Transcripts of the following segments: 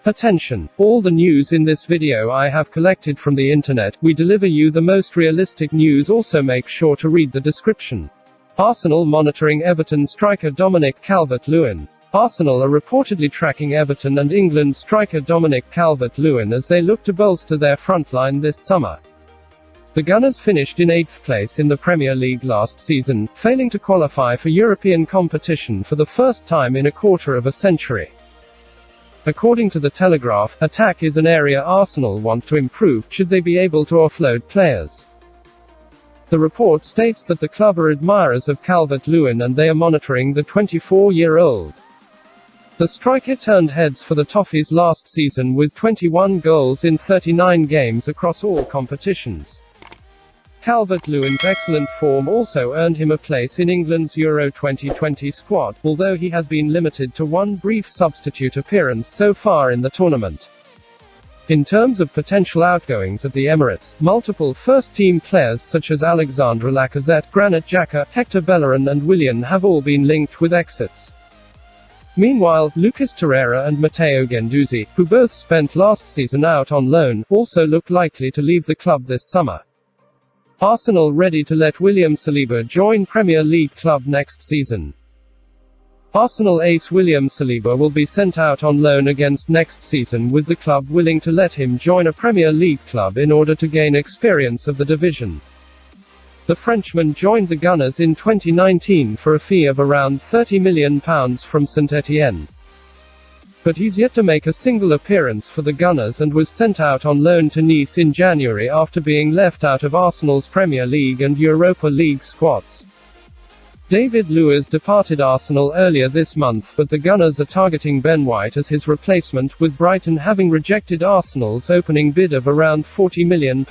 Attention! All the news in this video I have collected from the internet. We deliver you the most realistic news. Also make sure to read the description. Arsenal monitoring Everton striker Dominic Calvert-Lewin. Arsenal are reportedly tracking Everton and England striker Dominic Calvert-Lewin as they look to bolster their frontline this summer. The Gunners finished in 8th place in the Premier League last season, failing to qualify for European competition for the first time in a quarter of a century. According to the Telegraph, attack is an area Arsenal want to improve, should they be able to offload players. The report states that the club are admirers of Calvert-Lewin and they are monitoring the 24-year-old. The striker turned heads for the Toffees last season with 21 goals in 39 games across all competitions. Calvert-Lewin's excellent form also earned him a place in England's Euro 2020 squad, although he has been limited to one brief substitute appearance so far in the tournament. In terms of potential outgoings at the Emirates, multiple first-team players such as Alexandre Lacazette, Granit Xhaka, Hector Bellerin and Willian have all been linked with exits. Meanwhile, Lucas Torreira and Matteo Guendouzi, who both spent last season out on loan, also look likely to leave the club this summer. Arsenal ready to let William Celiba join Premier League club next season. Arsenal ace William Celiba will be sent out on loan against next season, with the club willing to let him join a Premier League club in order to gain experience of the division. The Frenchman joined the Gunners in 2019 for a fee of around £30 million from Saint-Etienne. But he's yet to make a single appearance for the Gunners and was sent out on loan to Nice in January after being left out of Arsenal's Premier League and Europa League squads. David Luiz departed Arsenal earlier this month, but the Gunners are targeting Ben White as his replacement, with Brighton having rejected Arsenal's opening bid of around £40 million.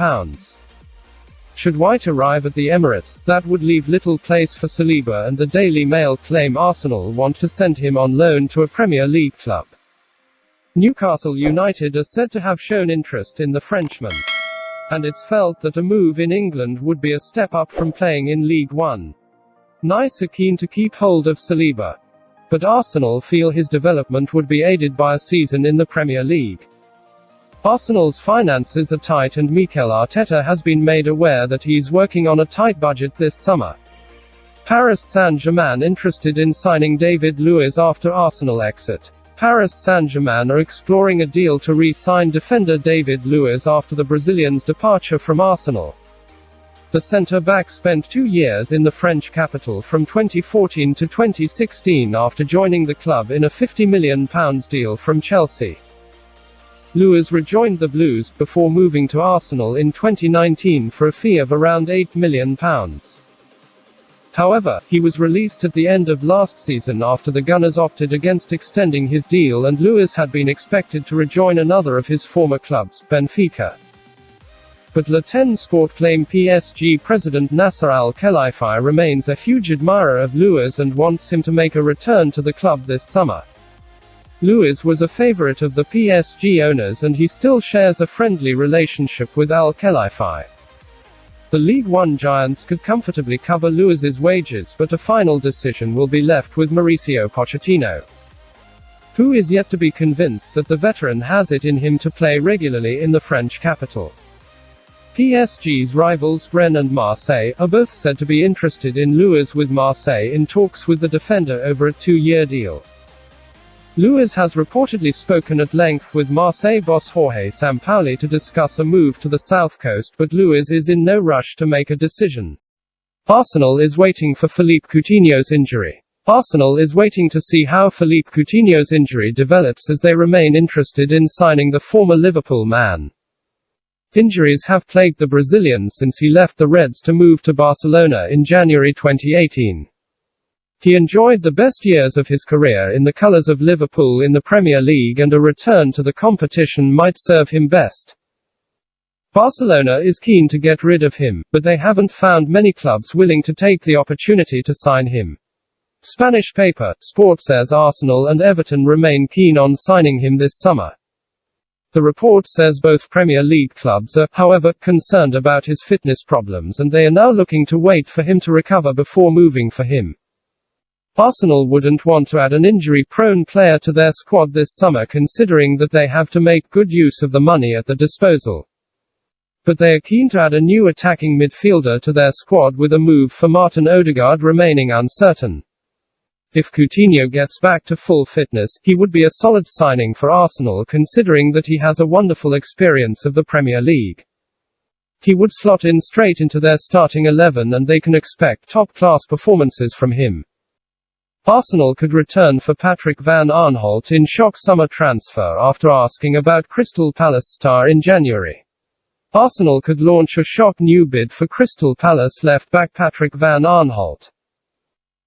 Should White arrive at the Emirates, that would leave little place for Celiba, and the Daily Mail claim Arsenal want to send him on loan to a Premier League club. Newcastle United are said to have shown interest in the Frenchman. And it's felt that a move in England would be a step up from playing in League One. Nice are keen to keep hold of Celiba. But Arsenal feel his development would be aided by a season in the Premier League. Arsenal's finances are tight and Mikel Arteta has been made aware that he's working on a tight budget this summer. Paris Saint-Germain interested in signing David Luiz after Arsenal exit. Paris Saint-Germain are exploring a deal to re-sign defender David Luiz after the Brazilian's departure from Arsenal. The centre-back spent 2 years in the French capital from 2014 to 2016 after joining the club in a £50 million deal from Chelsea. Luiz rejoined the Blues, before moving to Arsenal in 2019 for a fee of around £8 million. However, he was released at the end of last season after the Gunners opted against extending his deal, and Luiz had been expected to rejoin another of his former clubs, Benfica. But Le Ten Sport claim PSG president Nasser Al-Khelaifi remains a huge admirer of Luiz and wants him to make a return to the club this summer. Luiz was a favorite of the PSG owners and he still shares a friendly relationship with Al-Khelaifi. The League One giants could comfortably cover Luiz's wages, but a final decision will be left with Mauricio Pochettino, who is yet to be convinced that the veteran has it in him to play regularly in the French capital. PSG's rivals, Rennes and Marseille, are both said to be interested in Luiz, with Marseille in talks with the defender over a 2-year deal. Luiz has reportedly spoken at length with Marseille boss Jorge Sampaoli to discuss a move to the south coast, but Luiz is in no rush to make a decision. Arsenal is waiting for Philippe Coutinho's injury. Arsenal is waiting to see how Philippe Coutinho's injury develops as they remain interested in signing the former Liverpool man. Injuries have plagued the Brazilian since he left the Reds to move to Barcelona in January 2018. He enjoyed the best years of his career in the colours of Liverpool in the Premier League, and a return to the competition might serve him best. Barcelona is keen to get rid of him, but they haven't found many clubs willing to take the opportunity to sign him. Spanish paper, Sport says Arsenal and Everton remain keen on signing him this summer. The report says both Premier League clubs are, however, concerned about his fitness problems and they are now looking to wait for him to recover before moving for him. Arsenal wouldn't want to add an injury-prone player to their squad this summer, considering that they have to make good use of the money at their disposal. But they are keen to add a new attacking midfielder to their squad, with a move for Martin Odegaard remaining uncertain. If Coutinho gets back to full fitness, he would be a solid signing for Arsenal, considering that he has a wonderful experience of the Premier League. He would slot in straight into their starting 11 and they can expect top-class performances from him. Arsenal could return for Patrick van Aanholt in shock summer transfer after asking about Crystal Palace star in January. Arsenal could launch a shock new bid for Crystal Palace left-back Patrick van Aanholt.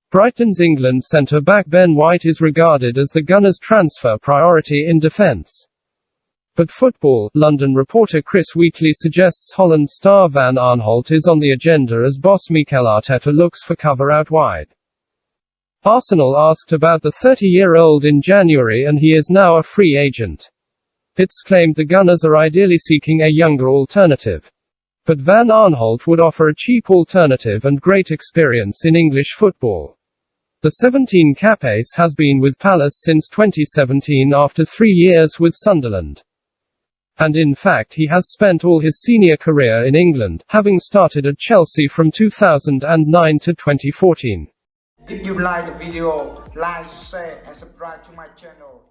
Brighton's England centre-back Ben White is regarded as the Gunners' transfer priority in defence. But Football London reporter Chris Wheatley suggests Holland star Van Aanholt is on the agenda as boss Mikel Arteta looks for cover out wide. Arsenal asked about the 30-year-old in January and he is now a free agent. It's claimed the Gunners are ideally seeking a younger alternative. But Van Aanholt would offer a cheap alternative and great experience in English football. The 17-cap ace has been with Palace since 2017 after 3 years with Sunderland. And in fact he has spent all his senior career in England, having started at Chelsea from 2009 to 2014. If you like the video, like, share and subscribe to my channel.